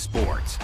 sports.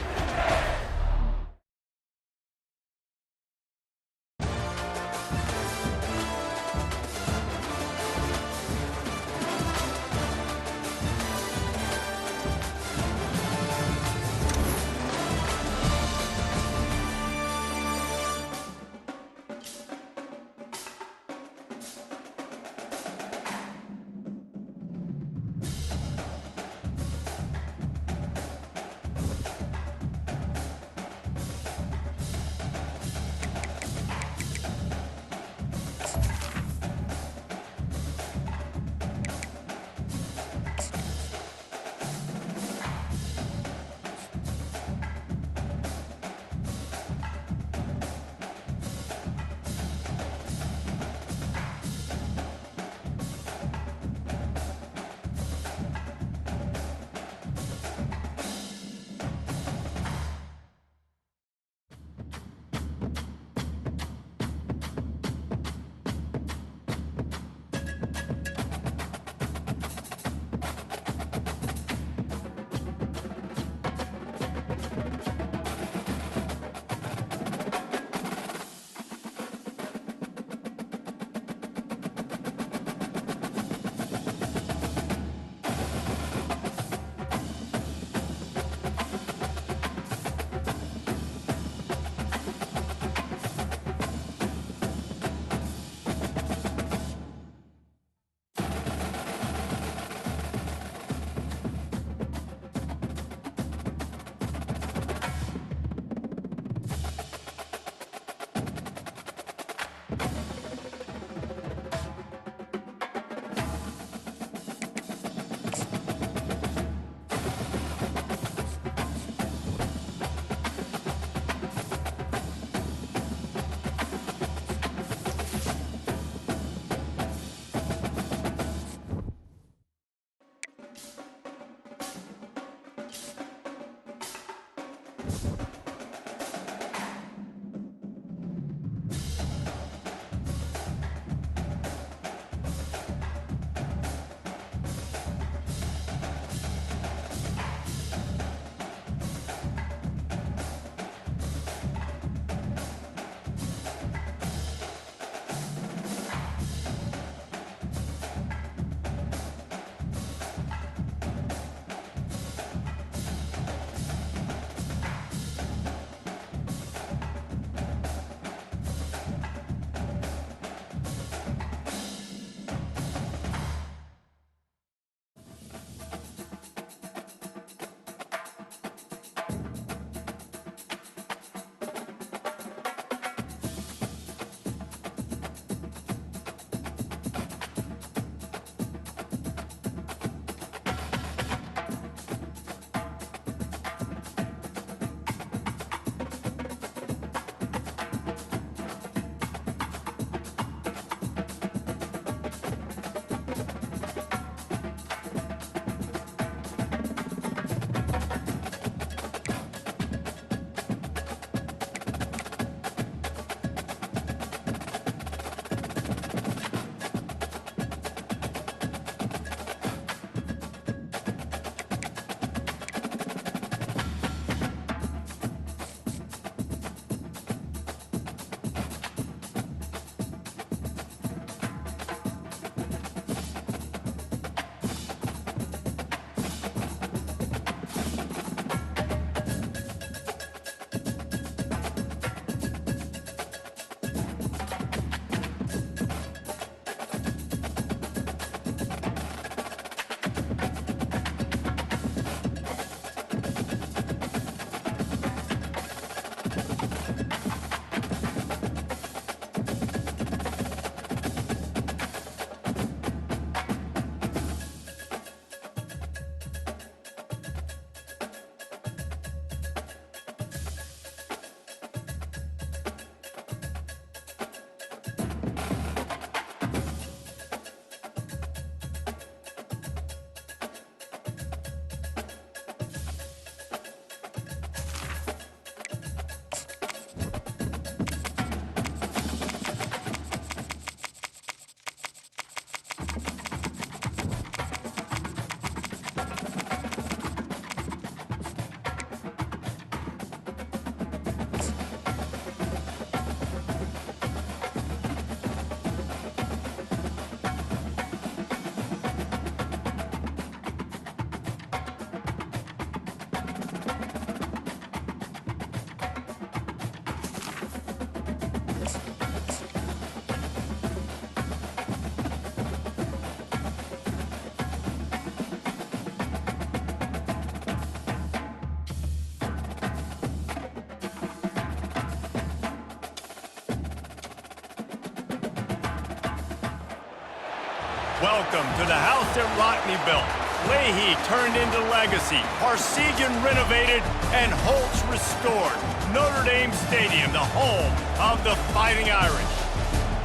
Welcome to the house that Rockne built. Leahy turned into legacy, Parsegian renovated, and Holtz restored. Notre Dame Stadium, the home of the Fighting Irish.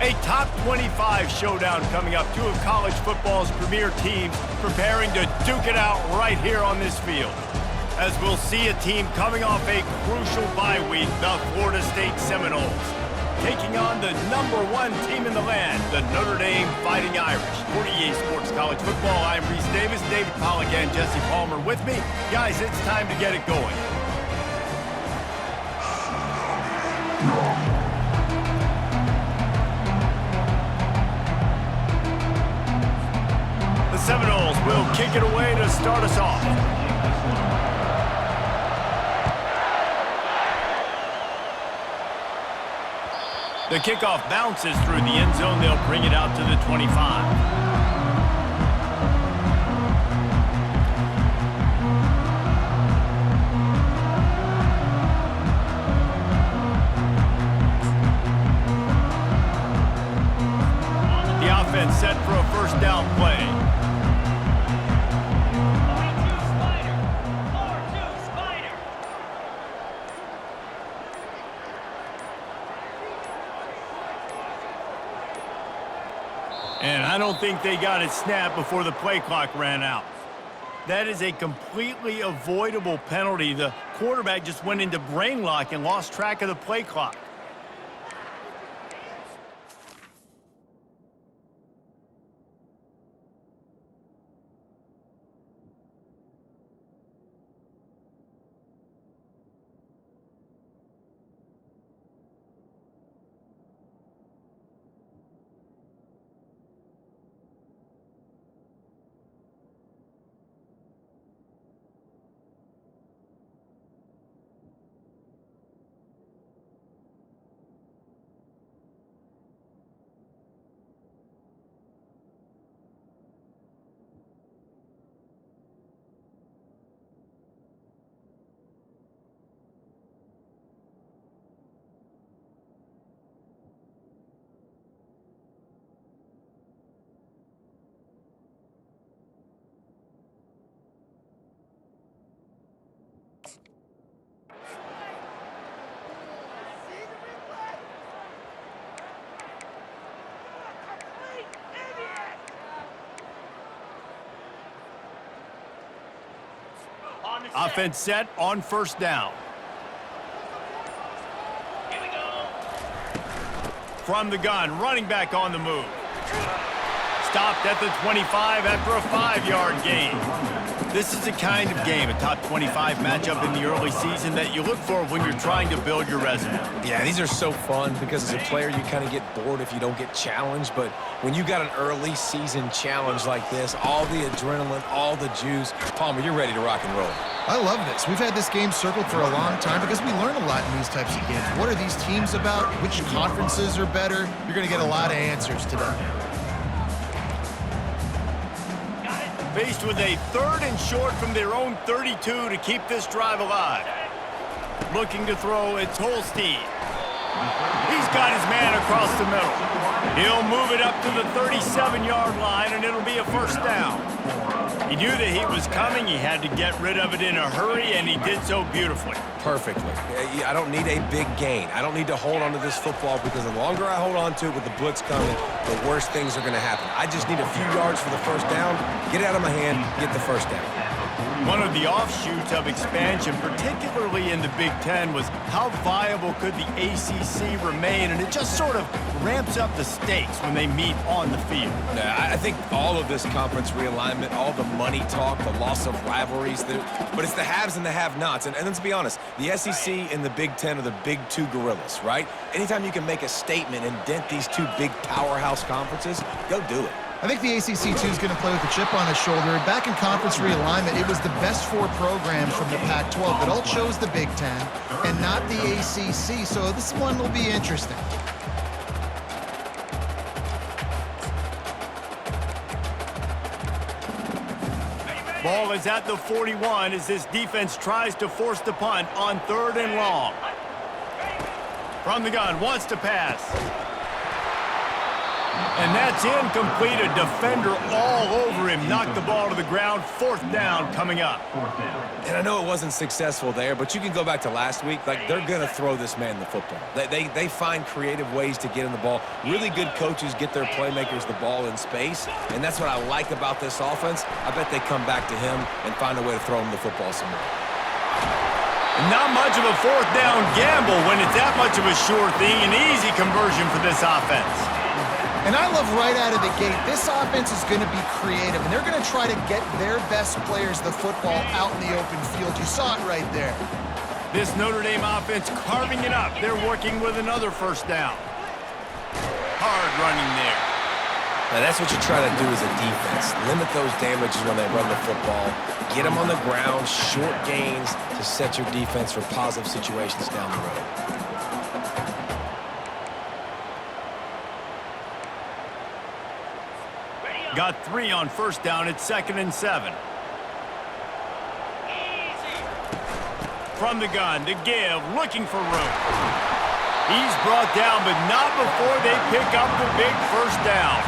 A top 25 showdown coming up. Two of college football's premier teams preparing to duke it out right here on this field. As we'll see a team coming off a crucial bye week, the Florida State Seminoles, taking on the #1 team in the land, the Notre Dame Fighting Irish. For EA Sports College Football, I'm Reese Davis, David Pollack, and Jesse Palmer with me. Guys, it's time to get it going. The Seminoles will kick it away to start us off. The kickoff bounces through the end zone. They'll bring it out to the 25. The offense set for a first down play. And I don't think they got it snapped before the play clock ran out. That is a completely avoidable penalty. The quarterback just went into brain lock and lost track of the play clock. Offense set on first down. Here we go. From the gun, running back on the move. Stopped at the 25 after a 5-yard gain. This is the kind of game, a top 25 matchup in the early season, that you look for when you're trying to build your resume. Yeah, these are so fun because as a player, you kind of get bored if you don't get challenged. But when you got an early season challenge like this, all the adrenaline, all the juice, Palmer, you're ready to rock and roll. I love this. We've had this game circled for a long time because we learn a lot in these types of games. What are these teams about? Which conferences are better? You're going to get a lot of answers today. Faced with a 3rd and short from their own 32 to keep this drive alive. Looking to throw, it's Holstein. He's got his man across the middle. He'll move it up to the 37-yard line, and it'll be a first down. He knew the heat was coming. He had to get rid of it in a hurry, and he did so beautifully. Perfectly. I don't need a big gain. I don't need to hold on to this football because the longer I hold on to it with the blitz coming, the worse things are going to happen. I just need a few yards for the first down, get it out of my hand, get the first down. One of the offshoots of expansion, particularly in the Big Ten, was how viable could the ACC remain, and it just sort of ramps up the stakes when they meet on the field. I think all of this conference realignment, all the money talk, the loss of rivalries, but it's the haves and the have-nots. And let's be honest, the SEC and the Big Ten are the big two gorillas, right? Anytime you can make a statement and dent these two big powerhouse conferences, go do it. I think the ACC, too, is going to play with a chip on his shoulder. Back in conference realignment, it was the best 4 programs from the Pac-12 that all chose the Big Ten and not the ACC, so this one will be interesting. Ball is at the 41 as this defense tries to force the punt on 3rd and long. From the gun, wants to pass. And that's incomplete. A defender all over him. Knocked the ball to the ground. 4th down coming up. And I know it wasn't successful there, but you can go back to last week. Like, they're going to throw this man the football. They find creative ways to get him the ball. Really good coaches get their playmakers the ball in space, and that's what I like about this offense. I bet they come back to him and find a way to throw him the football somewhere. Not much of a 4th down gamble when it's that much of a sure thing. An easy conversion for this offense. And I love right out of the gate, this offense is going to be creative, and they're going to try to get their best players the football out in the open field. You saw it right there. This Notre Dame offense carving it up. They're working with another 1st down. Hard running there. Now, that's what you try to do as a defense. Limit those damages when they run the football. Get them on the ground, short gains to set your defense for positive situations down the road. Got 3 on 1st down. It's 2nd and 7. From the gun to give, looking for room. He's brought down, but not before they pick up the big 1st down.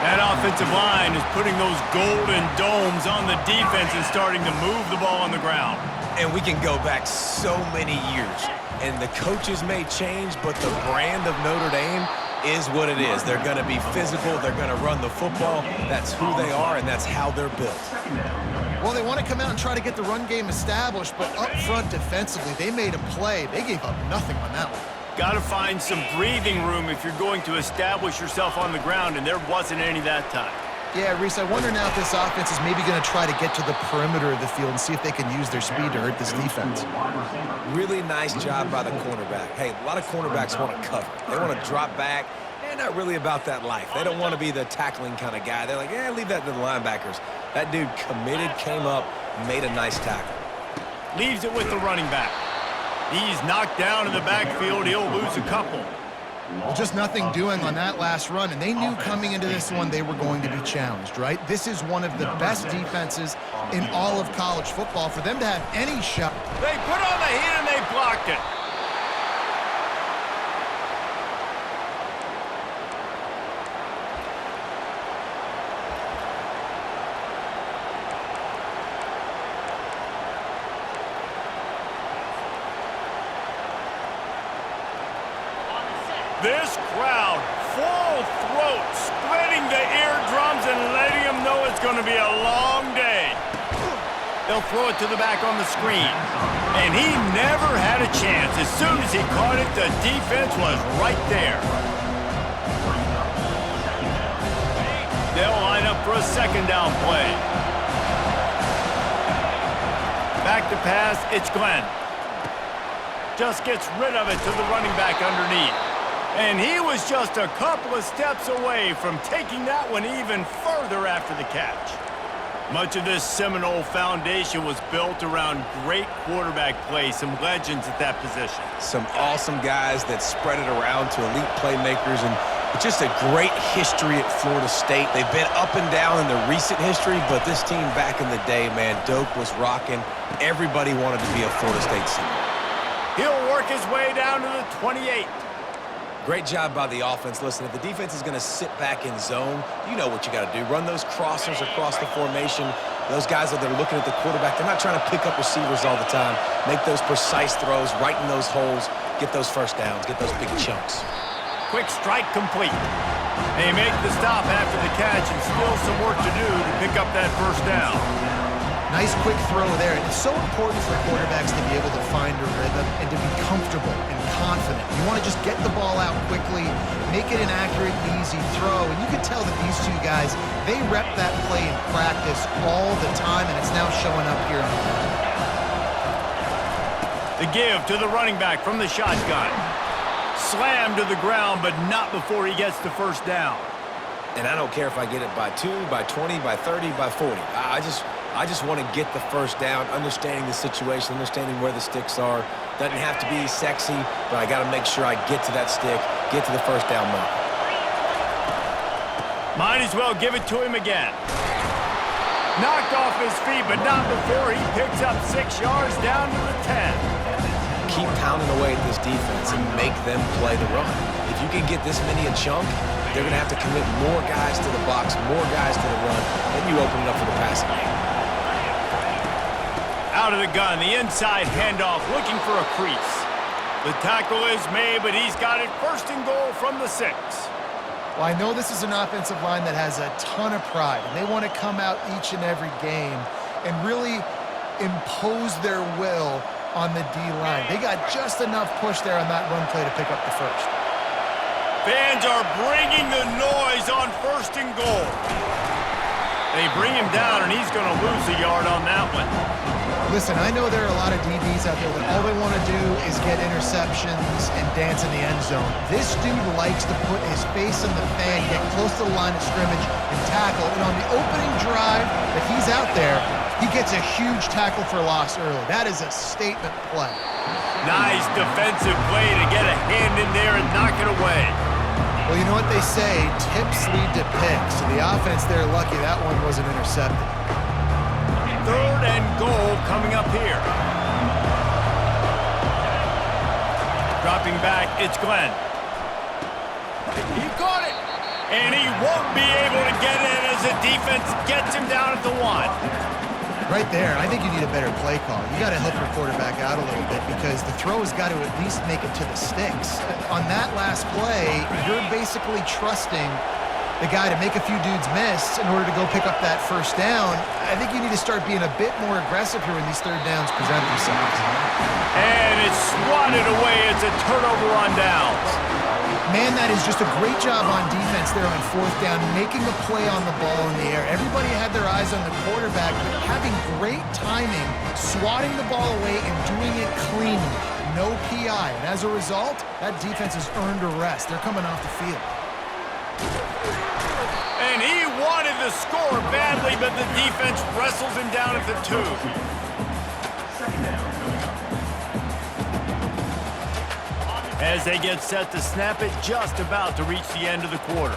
That offensive line is putting those golden domes on the defense and starting to move the ball on the ground. And we can go back so many years, and the coaches may change, but the brand of Notre Dame is what it is. They're going to be physical. They're going to run the football. That's who they are, and that's how they're built. Well, they want to come out and try to get the run game established, but up front defensively, they made a play. They gave up nothing on that one. Got to find some breathing room if you're going to establish yourself on the ground, and there wasn't any that time. Yeah, Reese, I wonder now if this offense is maybe going to try to get to the perimeter of the field and see if they can use their speed to hurt this defense. Really nice job by the cornerback. Hey, a lot of cornerbacks want to cover. They want to drop back. They're not really about that life. They don't want to be the tackling kind of guy. They're like, yeah, leave that to the linebackers. That dude committed, came up, made a nice tackle. Leaves it with the running back. He's knocked down in the backfield. He'll lose a couple. Well, just nothing doing on that last run, and they knew coming into this one they were going to be challenged, right? This is one of the best defenses in all of college football. For them to have any shot. They put on the heat and they blocked it. This crowd, full throat, splitting the eardrums and letting them know it's going to be a long day. They'll throw it to the back on the screen. And he never had a chance. As soon as he caught it, the defense was right there. They'll line up for a 2nd down play. Back to pass, it's Glenn. Just gets rid of it to the running back underneath. And he was just a couple of steps away from taking that one even further after the catch. Much of this Seminole foundation was built around great quarterback play, some legends at that position. Some awesome guys that spread it around to elite playmakers, and just a great history at Florida State. They've been up and down in the recent history, but this team back in the day, man, Doak was rocking. Everybody wanted to be a Florida State Seminole. He'll work his way down to the 28. Great job by the offense. Listen, if the defense is going to sit back in zone, you know what you got to do. Run those crossers across the formation. Those guys that are looking at the quarterback, they're not trying to pick up receivers all the time. Make those precise throws, right in those holes, get those 1st downs, get those big chunks. Quick strike complete. They make the stop after the catch, and still some work to do to pick up that 1st down. Nice quick throw there. And it's so important for quarterbacks to be able to find a rhythm and to be comfortable and confident. You want to just get the ball out quickly, make it an accurate and easy throw. And you can tell that these two guys, they rep that play in practice all the time, and it's now showing up here in the game. The give to the running back from the shotgun. Slammed to the ground, but not before he gets the 1st down. And I don't care if I get it by 2, by 20, by 30, by 40. I just want to get the 1st down, understanding the situation, understanding where the sticks are. Doesn't have to be sexy, but I got to make sure I get to that stick, get to the 1st down mark. Might as well give it to him again. Knocked off his feet, but not before he picks up 6 yards down to the 10. Keep pounding away at this defense and make them play the run. If you can get this many a chunk, they're going to have to commit more guys to the box, more guys to the run, then you open it up for the passing game. Out of the gun, the inside handoff, looking for a crease. The tackle is made, but he's got it first and goal from the 6. Well, I know this is an offensive line that has a ton of pride, and they want to come out each and every game and really impose their will on the D-line. They got just enough push there on that run play to pick up the first. Fans are bringing the noise on first and goal. They bring him down, and he's going to lose a yard on that one. Listen, I know there are a lot of DBs out there that all they want to do is get interceptions and dance in the end zone. This dude likes to put his face in the fan, get close to the line of scrimmage, and tackle. And on the opening drive that he's out there, he gets a huge tackle for loss early. That is a statement play. Nice defensive play to get a hand in there and knock it away. Well, you know what they say, tips lead to picks. So the offense, they're lucky that one wasn't intercepted. 3rd and goal coming up here. Dropping back, it's Glenn. He caught it. And he won't be able to get it as the defense gets him down at the 1. Right there, I think you need a better play call. You got to help your quarterback out a little bit because the throw has got to at least make it to the sticks. On that last play, you're basically trusting the guy to make a few dudes miss in order to go pick up that first down. I think you need to start being a bit more aggressive here when these 3rd downs present themselves. And it's swatted away. It's a turnover on downs. Man, that is just a great job on defense there on 4th down, making a play on the ball in the air. Everybody had their eyes on the quarterback, but having great timing, swatting the ball away and doing it cleanly. No PI. And as a result, that defense has earned a rest. They're coming off the field. And he wanted to score badly, but the defense wrestles him down at the 2. As they get set to snap it, just about to reach the end of the quarter.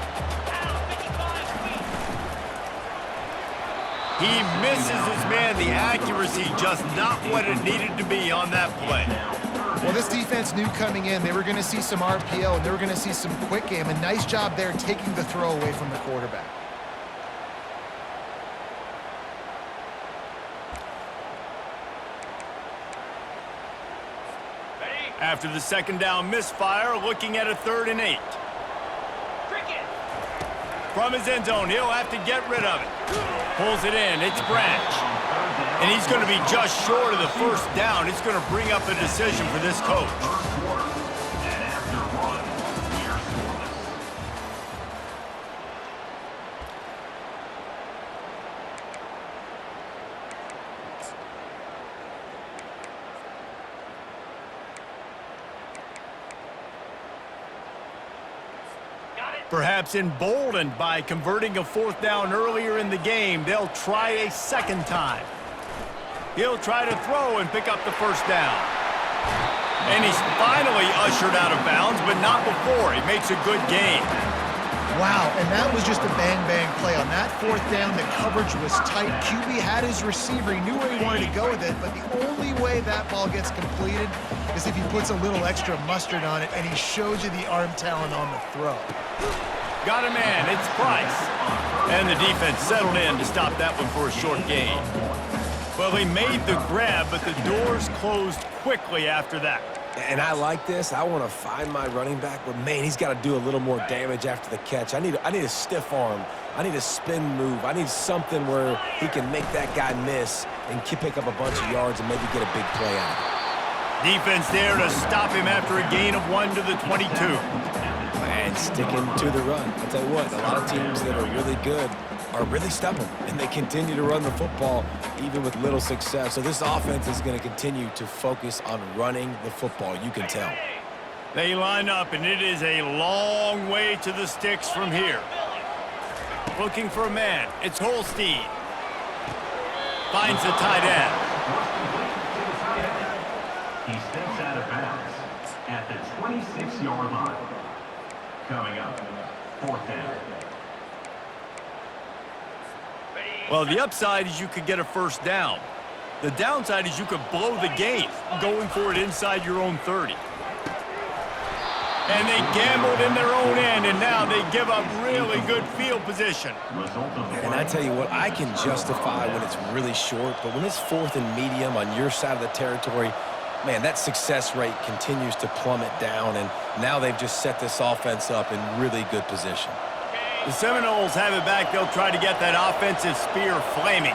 He misses his man. The accuracy just not what it needed to be on that play. Well, this defense knew coming in they were going to see some RPO and they were going to see some quick game. A nice job there taking the throw away from the quarterback. After the 2nd down misfire, looking at a 3rd and 8. From his end zone, he'll have to get rid of it. Pulls it in, it's Branch. And he's going to be just short of the first down. It's going to bring up a decision for this coach. Perhaps emboldened by converting a 4th down earlier in the game, they'll try a 2nd time. He'll try to throw and pick up the first down. And he's finally ushered out of bounds, but not before. He makes a good gain. Wow, and that was just a bang-bang play. On that 4th down, the coverage was tight. QB had his receiver. He knew where he wanted to go with it, but the only way that ball gets completed is if he puts a little extra mustard on it, and he shows you the arm talent on the throw. Got a man, it's Price. And the defense settled in to stop that one for a short gain. Well, he made the grab, but the doors closed quickly after that. And I like this. I want to find my running back, but man, he's got to do a little more damage after the catch. I need a stiff arm. I need a spin move. I need something where he can make that guy miss and pick up a bunch of yards and maybe get a big play out of it. Defense there to stop him after a gain of 1 to the 22. And sticking to the run. I'll tell you what, a lot of teams that are really good are really stubborn, and they continue to run the football even with little success. So this offense is going to continue to focus on running the football, you can tell. They line up, and it is a long way to the sticks from here. Looking for a man. It's Holstein. Finds the tight end. He steps out of bounds at the 26-yard line. Coming up, 4th down. Well, the upside is you could get a first down. The downside is you could blow the game going for it inside your own 30. And they gambled in their own end, and now they give up really good field position. And I tell you what, I can justify when it's really short, but when it's 4th and medium on your side of the territory, man, that success rate continues to plummet down, and now they've just set this offense up in really good position. The Seminoles have it back. They'll try to get that offensive spear flaming.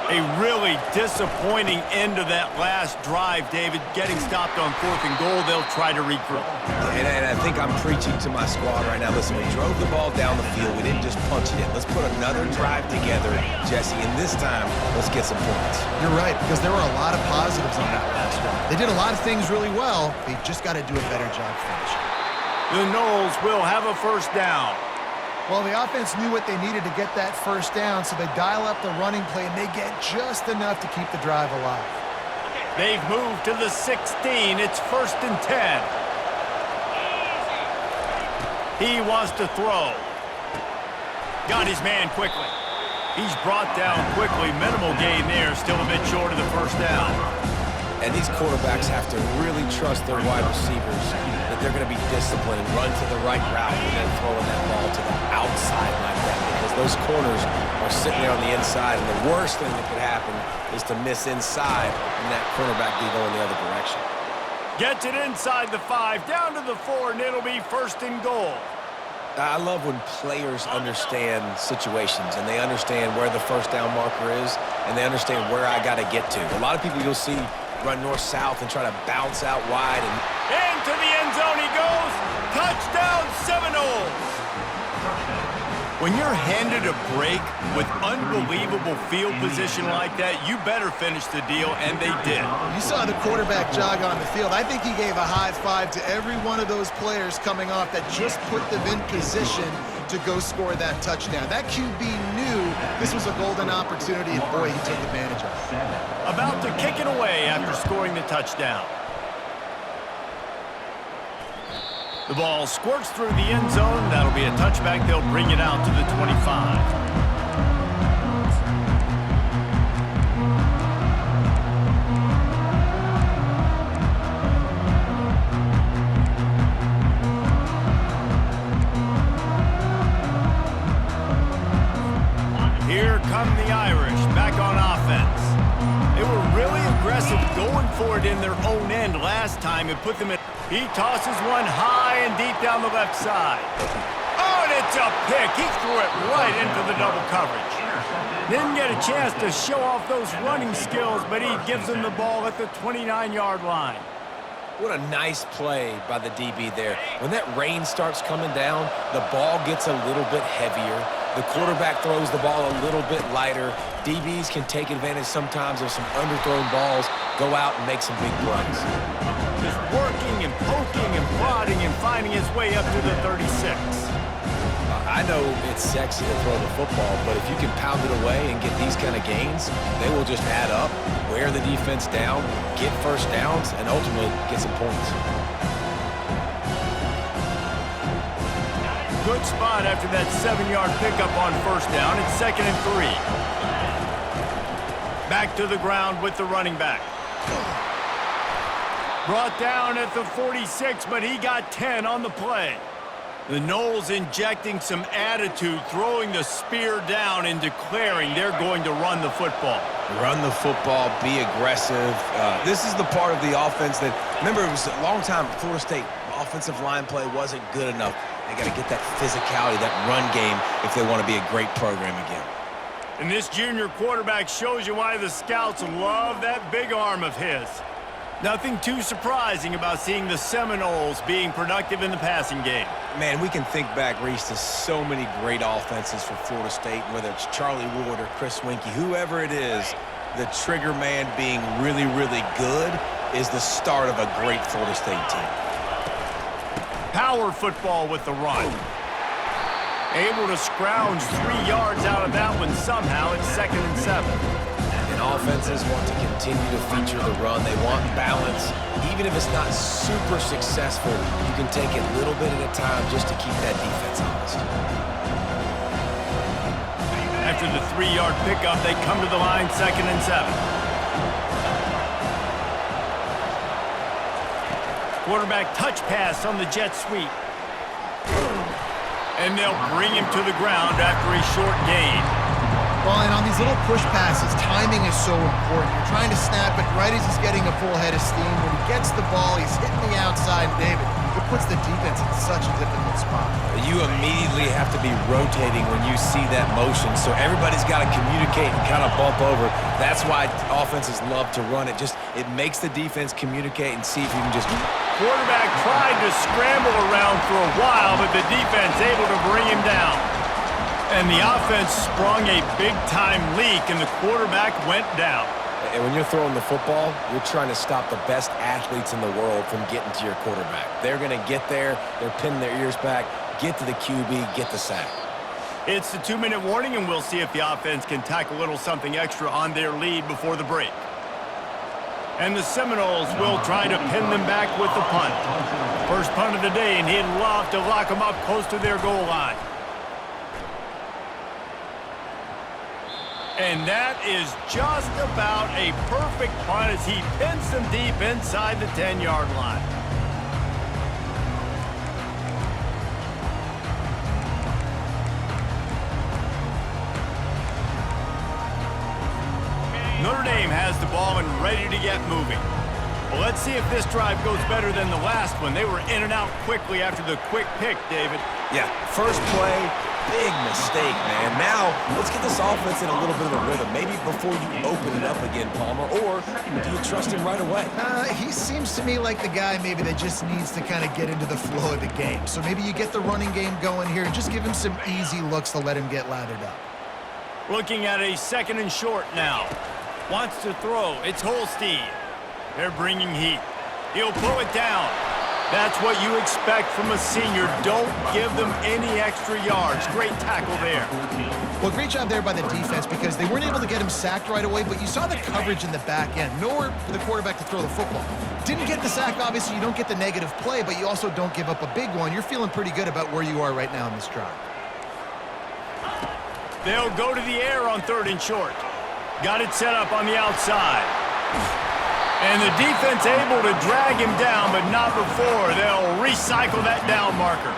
A really disappointing end of that last drive, David. Getting stopped on 4th and goal, they'll try to regroup. And I think I'm preaching to my squad right now. Listen, we drove the ball down the field. We didn't just punch it in. Let's put another drive together, Jesse, and this time, let's get some points. You're right, because there were a lot of positives on that last drive. They did a lot of things really well. They just got to do a better job finishing. The Noles will have a first down. Well, the offense knew what they needed to get that first down, so they dial up the running play, and they get just enough to keep the drive alive. They've moved to the 16. It's 1st and 10. He wants to throw. Got his man quickly. He's brought down quickly. Minimal gain there. Still a bit short of the first down. And these quarterbacks have to really trust their wide receivers that they're going to be disciplined and run to the right route and then throwing that ball to the outside like that, because those corners are sitting there on the inside, and the worst thing that could happen is to miss inside and that cornerback be going the other direction. Gets it inside the 5, down to the 4, and it'll be 1st and goal. I love when players understand situations and they understand where the first down marker is and they understand where I got to get to. A lot of people you'll see run north-south and try to bounce out wide. And into the end zone he goes. Touchdown, Seminoles. When you're handed a break with unbelievable field position like that, you better finish the deal, and they did. You saw the quarterback jog on the field. I think he gave a high five to every one of those players coming off that just put them in position to go score that touchdown. That QB knew this was a golden opportunity, and boy, he took advantage of it. About to kick it away after scoring the touchdown. The ball squirts through the end zone. That'll be a touchback. They'll bring it out to the 25. Here come the Irish back on offense. They were really aggressive going for it in their own end last time. It put them in. He tosses one high and deep down the left side. Oh, and it's a pick. He threw it right into the double coverage. Didn't get a chance to show off those running skills, but he gives them the ball at the 29-yard line. What a nice play by the DB there. When that rain starts coming down, the ball gets a little bit heavier. The quarterback throws the ball a little bit lighter. DBs can take advantage sometimes of some underthrown balls, go out and make some big plays. Just working and poking and prodding and finding his way up to the 36. I know it's sexy to throw the football, but if you can pound it away and get these kind of gains, they will just add up, wear the defense down, get first downs, and ultimately get some points. Good spot after that 7-yard pickup on first down. It's 2nd and 3. Back to the ground with the running back. Brought down at the 46, but he got 10 on the play. The Noles injecting some attitude, throwing the spear down and declaring they're going to run the football. Run the football, be aggressive. This is the part of the offense that, remember, it was a long time, Florida State offensive line play wasn't good enough. They got to get that physicality, that run game, if they want to be a great program again. And this junior quarterback shows you why the scouts love that big arm of his. Nothing too surprising about seeing the Seminoles being productive in the passing game. Man, we can think back, Reese, to so many great offenses for Florida State, whether it's Charlie Ward or Chris Winkie, whoever it is, the trigger man being really, really good is the start of a great Florida State team. Power football with the run. Able to scrounge 3 yards out of that one somehow. It's 2nd and 7. And offenses want to continue to feature the run. They want balance. Even if it's not super successful, you can take it little bit at a time just to keep that defense honest. After the 3-yard pickup, they come to the line, 2nd and 7. Quarterback touch pass on the jet sweep. And they'll bring him to the ground after a short gain. Well, and on these little push passes, timing is so important. You're trying to snap it right as he's getting a full head of steam. When he gets the ball, he's hitting the outside. David, it puts the defense in such a difficult spot. You immediately have to be rotating when you see that motion, so everybody's got to communicate and kind of bump over. That's why offenses love to run it. It makes the defense communicate and see if you can just... Quarterback tried to scramble around for a while, but the defense able to bring him down. And the offense sprung a big-time leak, and the quarterback went down. And when you're throwing the football, you're trying to stop the best athletes in the world from getting to your quarterback. They're going to get there. They're pinning their ears back, get to the QB, get the sack. It's the 2-minute warning, and we'll see if the offense can tack a little something extra on their lead before the break. And the Seminoles will try to pin them back with the punt. First punt of the day, and he'd love to lock them up close to their goal line. And that is just about a perfect punt as he pins them deep inside the 10-yard line. Notre Dame has the ball and ready to get moving. Well, let's see if this drive goes better than the last one. They were in and out quickly after the quick pick, David. Yeah, first play, big mistake, man. Now, let's get this offense in a little bit of a rhythm. Maybe before you open it up again, Palmer, or do you trust him right away? He seems to me like the guy maybe that just needs to kind of get into the flow of the game. So maybe you get the running game going here and just give him some easy looks to let him get lathered up. Looking at a 2nd and short now. Wants to throw. It's Holstein. They're bringing heat. He'll pull it down. That's what you expect from a senior. Don't give them any extra yards. Great tackle there. Well, great job there by the defense because they weren't able to get him sacked right away, but you saw the coverage in the back end. Nowhere for the quarterback to throw the football. Didn't get the sack, obviously. You don't get the negative play, but you also don't give up a big one. You're feeling pretty good about where you are right now in this drive. They'll go to the air on 3rd and short. Got it set up on the outside. And the defense able to drag him down, but not before. They'll recycle that down marker.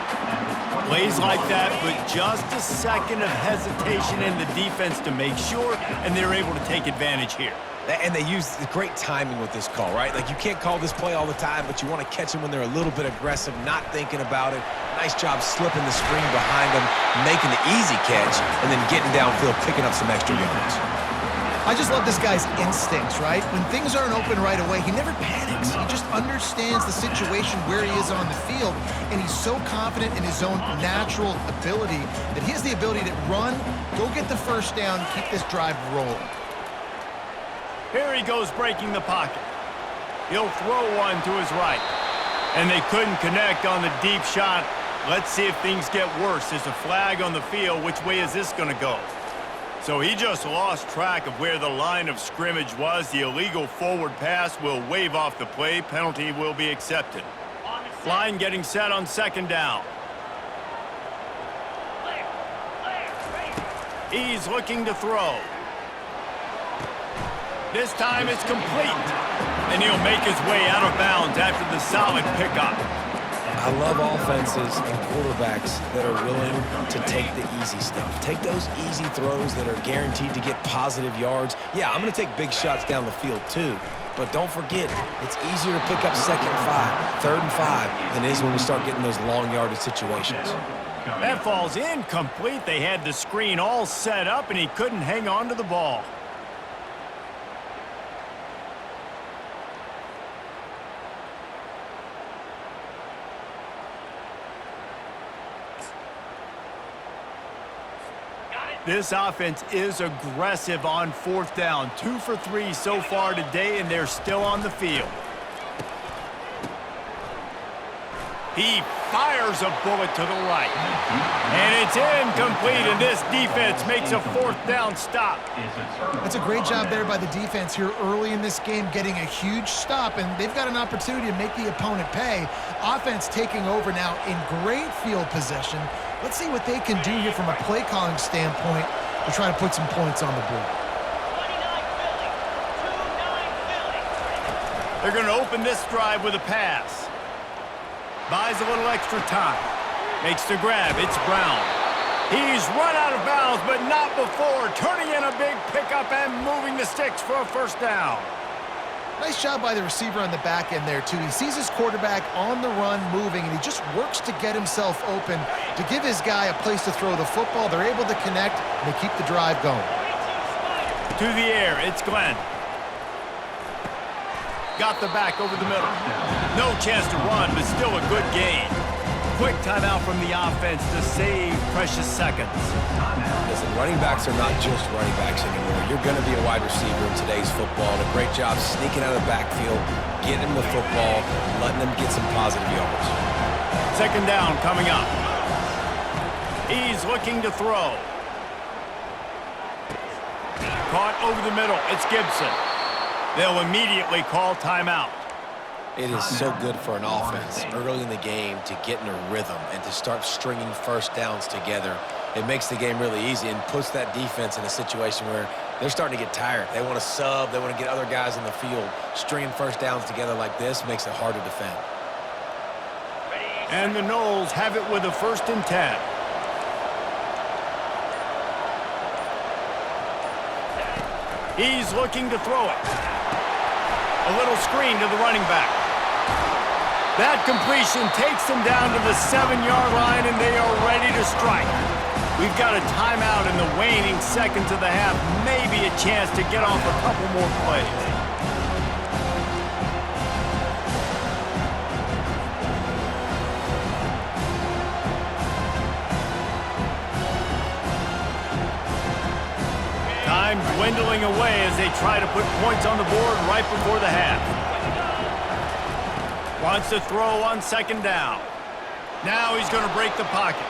Plays like that, but just a second of hesitation in the defense to make sure, and they're able to take advantage here. And they use great timing with this call, right? Like, you can't call this play all the time, but you want to catch them when they're a little bit aggressive, not thinking about it. Nice job slipping the screen behind them, making the easy catch, and then getting downfield, picking up some extra yards. I just love this guy's instincts, right? When things aren't open right away, he never panics. He just understands the situation where he is on the field, and he's so confident in his own natural ability that he has the ability to run, go get the first down, keep this drive rolling. Here he goes breaking the pocket. He'll throw one to his right. And they couldn't connect on the deep shot. Let's see if things get worse. There's a flag on the field. Which way is this going to go? So he just lost track of where the line of scrimmage was. The illegal forward pass will wave off the play. Penalty will be accepted. Line getting set on 2nd down. He's looking to throw. This time it's complete. And he'll make his way out of bounds after the solid pickup. I love offenses and quarterbacks that are willing to take the easy stuff. Take those easy throws that are guaranteed to get positive yards. Yeah, I'm going to take big shots down the field too. But don't forget, it's easier to pick up 2nd and 5, 3rd and 5 than it is when we start getting those long yardage situations. That falls incomplete. They had the screen all set up and he couldn't hang on to the ball. This offense is aggressive on 4th down. 2 for 3 so far today, and they're still on the field. He fires a bullet to the right. And it's incomplete, and this defense makes a 4th down stop. That's a great job there by the defense here early in this game, getting a huge stop, and they've got an opportunity to make the opponent pay. Offense taking over now in great field possession. Let's see what they can do here from a play calling standpoint to try to put some points on the board. They're going to open this drive with a pass. Buys a little extra time. Makes the grab. It's Brown. He's run out of bounds, but not before. Turning in a big pickup and moving the sticks for a first down. Nice job by the receiver on the back end there, too. He sees his quarterback on the run moving, and he just works to get himself open to give his guy a place to throw the football. They're able to connect, and they keep the drive going. To the air, it's Glenn. Got the back over the middle. No chance to run, but still a good gain. Quick timeout from the offense to save precious seconds. Listen, running backs are not just running backs anymore. You're going to be a wide receiver in today's football. And a great job sneaking out of the backfield, getting him the football, letting him get some positive yards. Second down coming up. He's looking to throw. Caught over the middle. It's Gibson. They'll immediately call timeout. It is so good for an offense early in the game to get in a rhythm and to start stringing first downs together. It makes the game really easy and puts that defense in a situation where they're starting to get tired. They want to sub. They want to get other guys in the field. Stringing first downs together like this makes it hard to defend. And the Noles have it with a 1st and 10. He's looking to throw it. A little screen to the running back. That completion takes them down to the 7-yard line, and they are ready to strike. We've got a timeout in the waning seconds of the half. Maybe a chance to get off a couple more plays. Time dwindling away as they try to put points on the board right before the half. Wants to throw on 2nd down. Now he's going to break the pocket.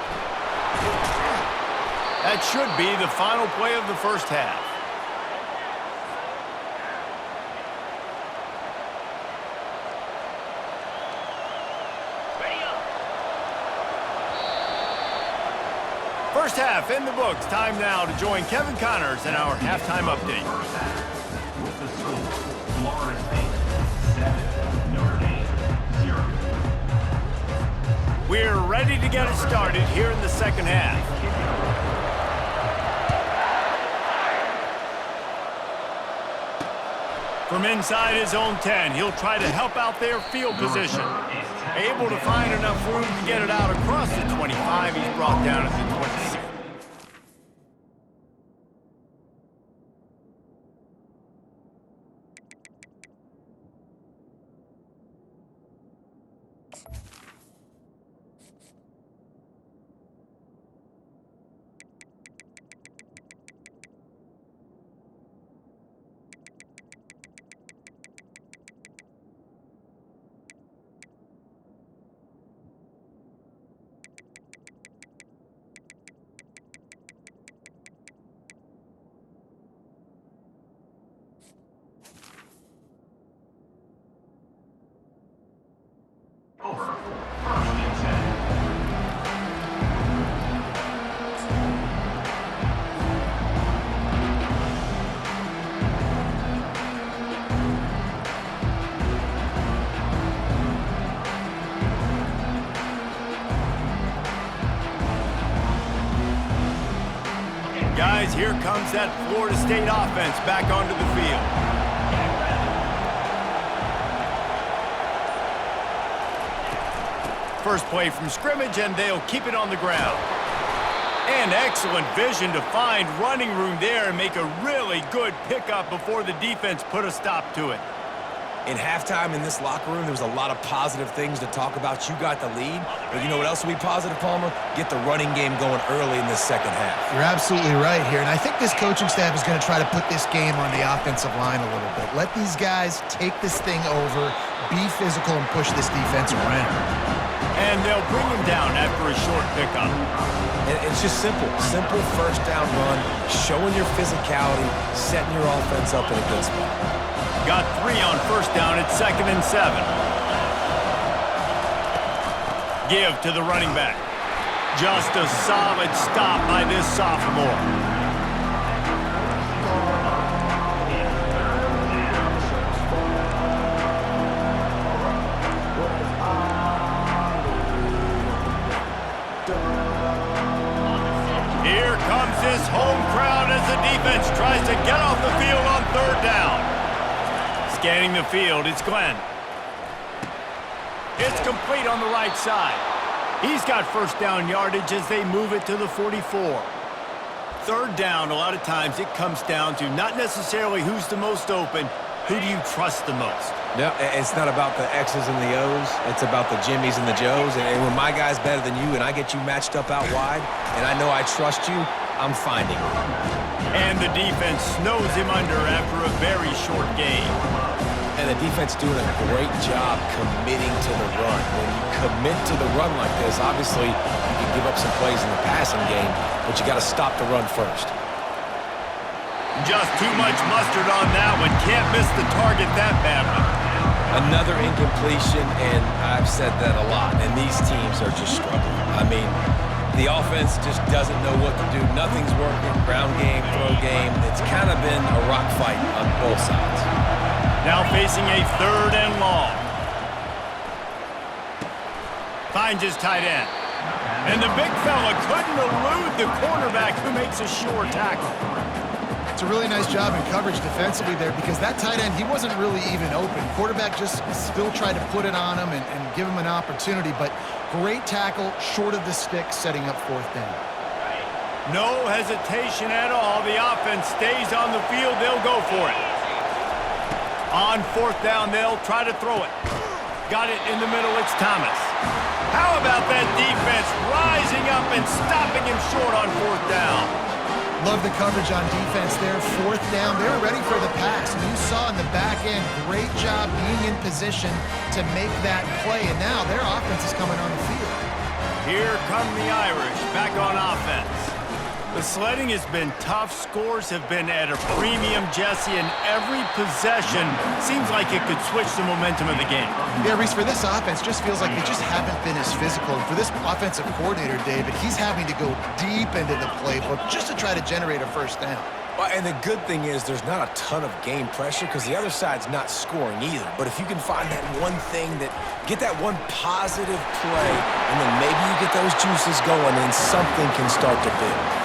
That should be the final play of the first half. First half in the books. Time now to join Kevin Connors in our halftime update. First half with the score, Florida State 7, Notre Dame 0. We're ready to get it started here in the second half. From inside his own 10, he'll try to help out their field position. Able to find enough room to get it out across the 25. He's brought down at the 26. Over 1st and 10. Guys, here comes that Florida State offense back onto the field. First play from scrimmage, and they'll keep it on the ground. And excellent vision to find running room there and make a really good pickup before the defense put a stop to it. In halftime in this locker room, there was a lot of positive things to talk about. You got the lead, but you know what else will be positive, Palmer? Get the running game going early in this second half. You're absolutely right here, and I think this coaching staff is going to try to put this game on the offensive line a little bit. Let these guys take this thing over, be physical, and push this defense around. And they'll bring him down after a short pickup. And it's just simple first down run, showing your physicality, setting your offense up in a good spot. Got 3 on first down at 2nd and 7. Give to the running back. Just a solid stop by this sophomore. Scanning the field, it's Glenn. It's complete on the right side. He's got first down yardage as they move it to the 44. Third down, a lot of times it comes down to not necessarily who's the most open, who do you trust the most? No, it's not about the X's and the O's. It's about the Jimmies and the Joes. And when my guy's better than you and I get you matched up out wide and I know I trust you, I'm finding you. And the defense snows him under after a very short game. And the defense doing a great job committing to the run. When you commit to the run like this, obviously you can give up some plays in the passing game, but you got to stop the run first. Just too much mustard on that one. Can't miss the target that badly. Another incompletion, and I've said that a lot, and these teams are just struggling. I mean, the offense just doesn't know what to do. Nothing's working. Ground game, throw game. It's kind of been a rock fight on both sides. Now facing a third and long. Finds his tight end. And the big fella couldn't elude the cornerback who makes a sure tackle. It's a really nice job in coverage defensively there because that tight end, he wasn't really even open. Quarterback just still tried to put it on him and give him an opportunity, but great tackle, short of the stick, setting up fourth down. No hesitation at all. The offense stays on the field. They'll go for it. On fourth down, they'll try to throw it. Got it in the middle. It's Thomas. How about that defense rising up and stopping him short on fourth down? Love the coverage on defense there. Fourth down, they were ready for the pass. And you saw in the back end, great job being in position to make that play. And now their offense is coming on the field. Here come the Irish back on offense. The sledding has been tough. Scores have been at a premium, Jesse, and every possession seems like it could switch the momentum of the game. Yeah, Reese, for this offense, just feels like they just haven't been as physical. And for this offensive coordinator, David, he's having to go deep into the playbook just to try to generate a first down. Well, and the good thing is there's not a ton of game pressure because the other side's not scoring either. But if you can find that one thing get that one positive play, and then maybe you get those juices going and something can start to build.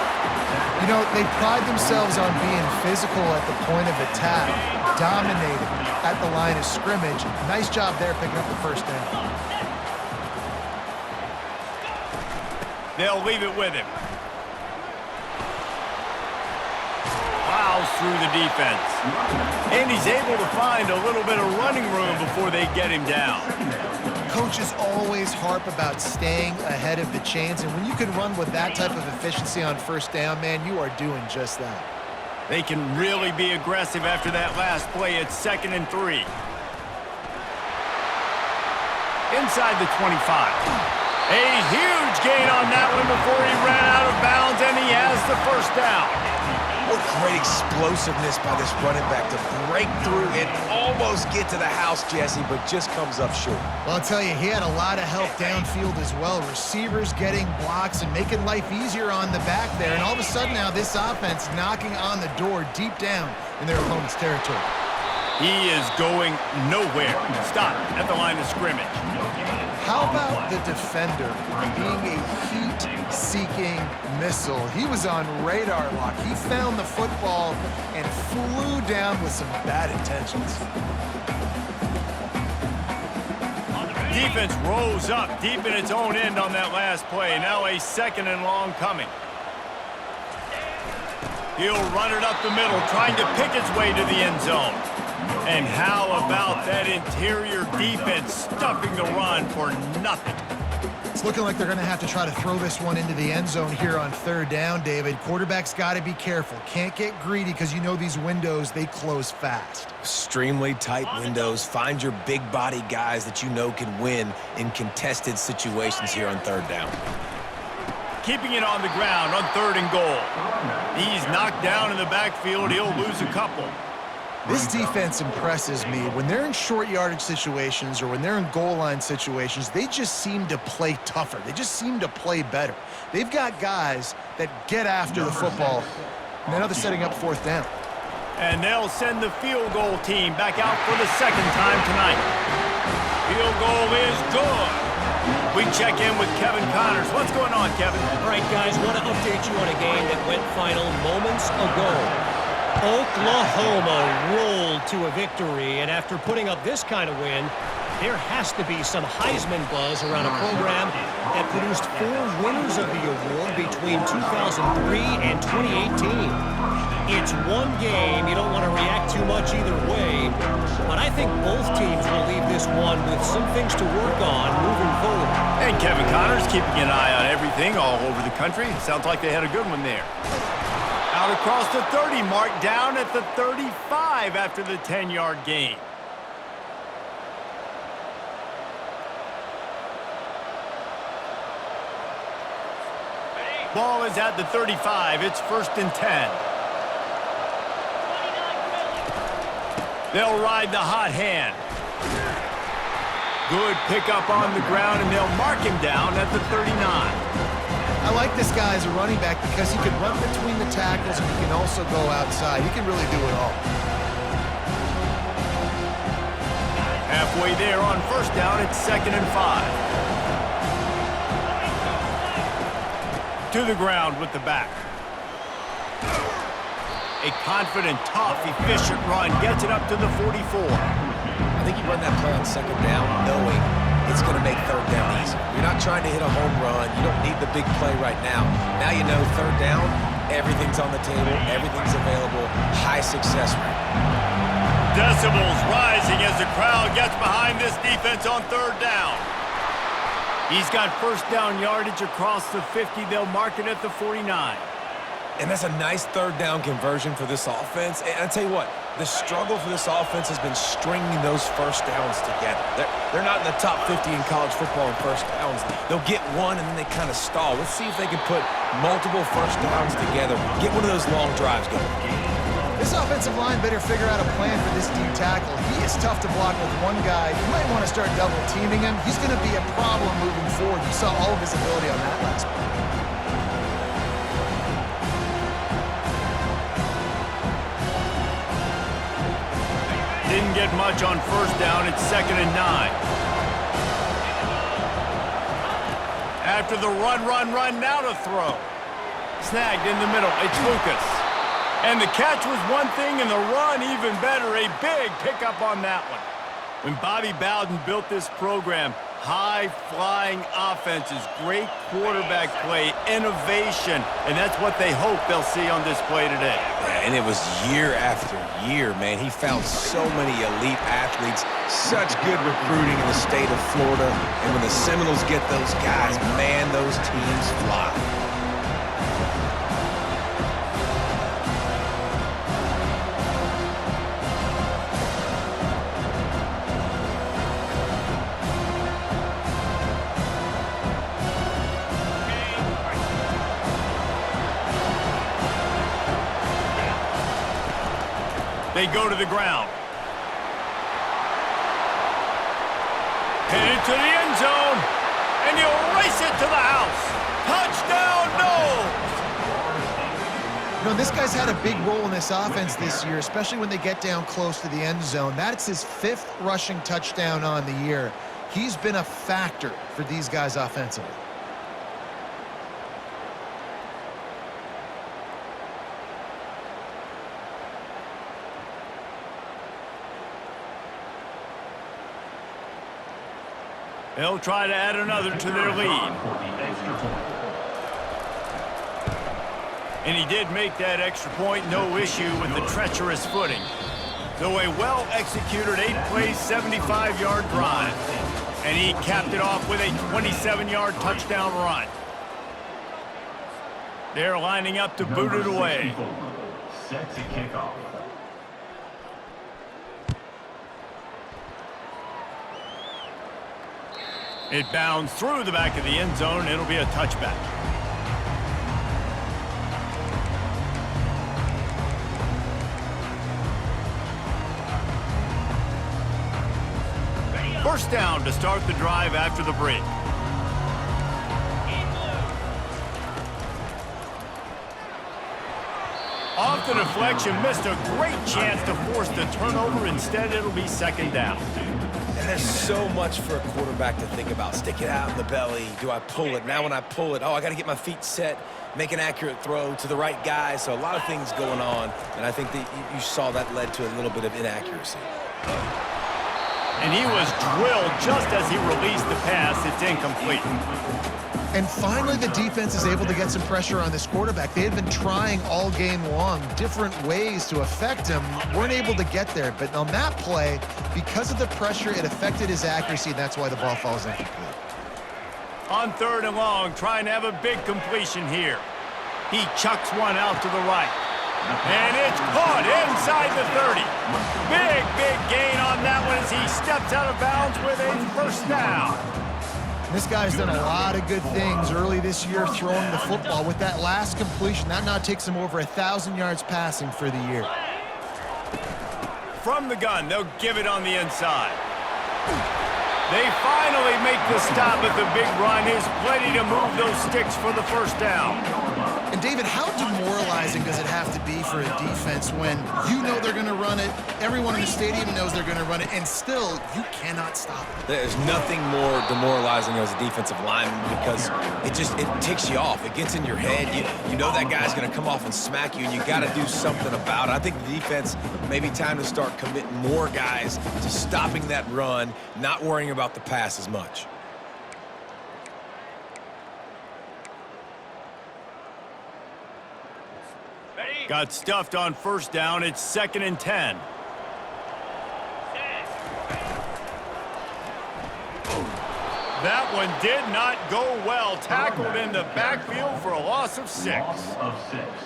You know, they pride themselves on being physical at the point of attack, dominating at the line of scrimmage. Nice job there picking up the first down. They'll leave it with him. Plows through the defense. And he's able to find a little bit of running room before they get him down. Coaches always harp about staying ahead of the chains, and when you can run with that type of efficiency on first down, man, you are doing just that. They can really be aggressive after that last play. It's 2nd and 3. Inside the 25. A huge gain on that one before he ran out of bounds, and he has the first down. What great explosiveness by this running back to break through and almost get to the house, Jesse, but just comes up short. Well, I'll tell you, he had a lot of help downfield as well. Receivers getting blocks and making life easier on the back there. And all of a sudden now this offense knocking on the door deep down in their opponent's territory. He is going nowhere. Stop at the line of scrimmage. How about the defender being a heat-seeking missile? He was on radar lock. He found the football and flew down with some bad intentions. Defense rose up deep in its own end on that last play. Now a 2nd and long coming. He'll run it up the middle, trying to pick its way to the end zone. And how about that interior defense stuffing the run for nothing? It's looking like they're going to have to try to throw this one into the end zone here on third down, David. Quarterback's got to be careful. Can't get greedy because you know these windows, they close fast. Extremely tight windows. Find your big body guys that you know can win in contested situations here on third down. Keeping it on the ground on 3rd and goal. He's knocked down in the backfield. He'll lose a couple. This defense impresses me. When they're in short yardage situations or when they're in goal line situations, they just seem to play tougher. They just seem to play better. They've got guys that get after the football. And now they're setting up fourth down. And they'll send the field goal team back out for the 2nd time tonight. Field goal is good. We check in with Kevin Connors. What's going on, Kevin? All right, guys, want to update you on a game that went final moments ago. Oklahoma rolled led to a victory, and after putting up this kind of win, there has to be some Heisman buzz around a program that produced 4 winners of the award between 2003 and 2018. It's one game. You don't want to react too much either way, but I think both teams will leave this one with some things to work on moving forward. And Kevin Connors keeping an eye on everything all over the country. Sounds like they had a good one there. Out across the 30 mark, down at the 35 after the 10-yard gain. Ball is at the 35. It's 1st and 10. They'll ride the hot hand. Good pickup on the ground, and they'll mark him down at the 39. I like this guy as a running back because he can run between the tackles and he can also go outside. He can really do it all. Halfway there on 1st down, it's 2nd and 5. To the ground with the back. A confident, tough, efficient run gets it up to the 44. I think you run that play on 2nd down knowing it's going to make 3rd down easy. You're not trying to hit a home run. You don't need the big play right now. Now you know 3rd down, everything's on the table, everything's available, high success rate. Decibels rising as the crowd gets behind this defense on 3rd down. He's got 1st down yardage across the 50. They'll mark it at the 49. And that's a nice 3rd down conversion for this offense. And I tell you what, the struggle for this offense has been stringing those 1st downs together. They're not in the top 50 in college football in 1st downs. They'll get one, and then they kind of stall. Let's see if they can put multiple 1st downs together. Get one of those long drives going. This offensive line better figure out a plan for this deep tackle. He is tough to block with one guy. You might want to start double teaming him. He's going to be a problem moving forward. You saw all of his ability on that last play. Didn't get much on 1st down. It's 2nd and 9. After the run, now to throw. Snagged in the middle. It's Lucas. And the catch was one thing, and the run even better. A big pickup on that one. When Bobby Bowden built this program, high-flying offenses, great quarterback play, innovation, and that's what they hope they'll see on display today. And it was year after year, man. He found so many elite athletes, such good recruiting in the state of Florida. And when the Seminoles get those guys, man, those teams fly. They go to the ground. Headed to the end zone, and he'll race it to the house. Touchdown, no! You know, this guy's had a big role in this offense this year, especially when they get down close to the end zone. That's his 5th rushing touchdown on the year. He's been a factor for these guys offensively. They'll try to add another to their lead. And he did make that extra point, no issue with the treacherous footing. So a well-executed 8-play, 75-yard drive. And he capped it off with a 27-yard touchdown run. They're lining up to boot it away. Set to kick off. It bounds through the back of the end zone. It'll be a touchback. First down to start the drive after the break. Off the deflection, missed a great chance to force the turnover. Instead, it'll be 2nd down. And there's so much for a quarterback to think about. Stick it out in the belly. Do I pull it? Now when I pull it, oh, I got to get my feet set, make an accurate throw to the right guy. So a lot of things going on, and I think that you saw that led to a little bit of inaccuracy. And he was drilled just as he released the pass. It's incomplete. And finally, the defense is able to get some pressure on this quarterback. They had been trying all game long different ways to affect him, weren't able to get there. But on that play, because of the pressure, it affected his accuracy, and that's why the ball falls incomplete. On 3rd and long, trying to have a big completion here. He chucks one out to the right. And it's caught inside the 30. Big gain on that one as he steps out of bounds with a first down. This guy's done a lot of good things early this year throwing the football. With that last completion, that now takes him over 1,000 yards passing for the year. From the gun, they'll give it on the inside. They finally make the stop at the big run. Is plenty to move those sticks for the first down. And David, how demoralizing does it have to be for a defense when you know they're going to run it, everyone in the stadium knows they're going to run it, and still you cannot stop it? There's nothing more demoralizing as a defensive lineman because it ticks you off. It gets in your head. You know that guy's going to come off and smack you, and you got to do something about it. I think the defense maybe time to start committing more guys to stopping that run, not worrying about the pass as much. Got stuffed on first down. It's 2nd and 10. That one did not go well. Tackled in the backfield for a loss of 6.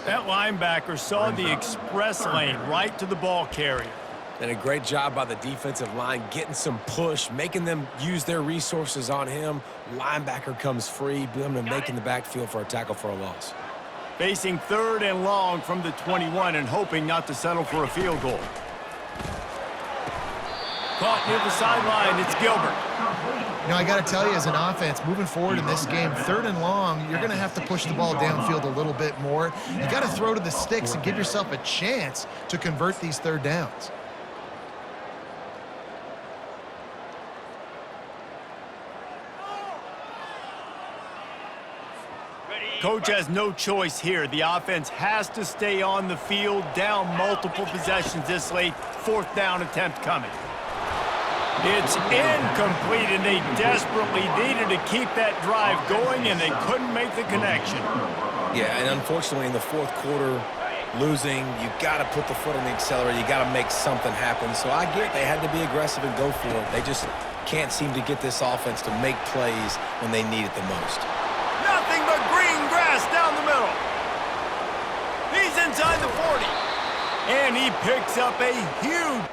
That linebacker saw the express lane right to the ball carrier. And a great job by the defensive line getting some push, making them use their resources on him. Linebacker comes free, boom, and making the backfield for a tackle for a loss. Facing 3rd and long from the 21 and hoping not to settle for a field goal. Caught near the sideline, it's Gilbert. You know, I got to tell you, as an offense, moving forward in this game, 3rd and long, you're going to have to push the ball downfield a little bit more. You got to throw to the sticks and give yourself a chance to convert these 3rd downs. Coach has no choice here. The offense has to stay on the field, down multiple possessions this late. 4th down attempt coming. It's incomplete, and they desperately needed to keep that drive going, and they couldn't make the connection. Yeah, and unfortunately in the 4th quarter, losing, you got to put the foot on the accelerator. You got to make something happen. So I get they had to be aggressive and go for it. They just can't seem to get this offense to make plays when they need it the most. Nothing but green grass down the middle. He's inside the 40. And he picks up a huge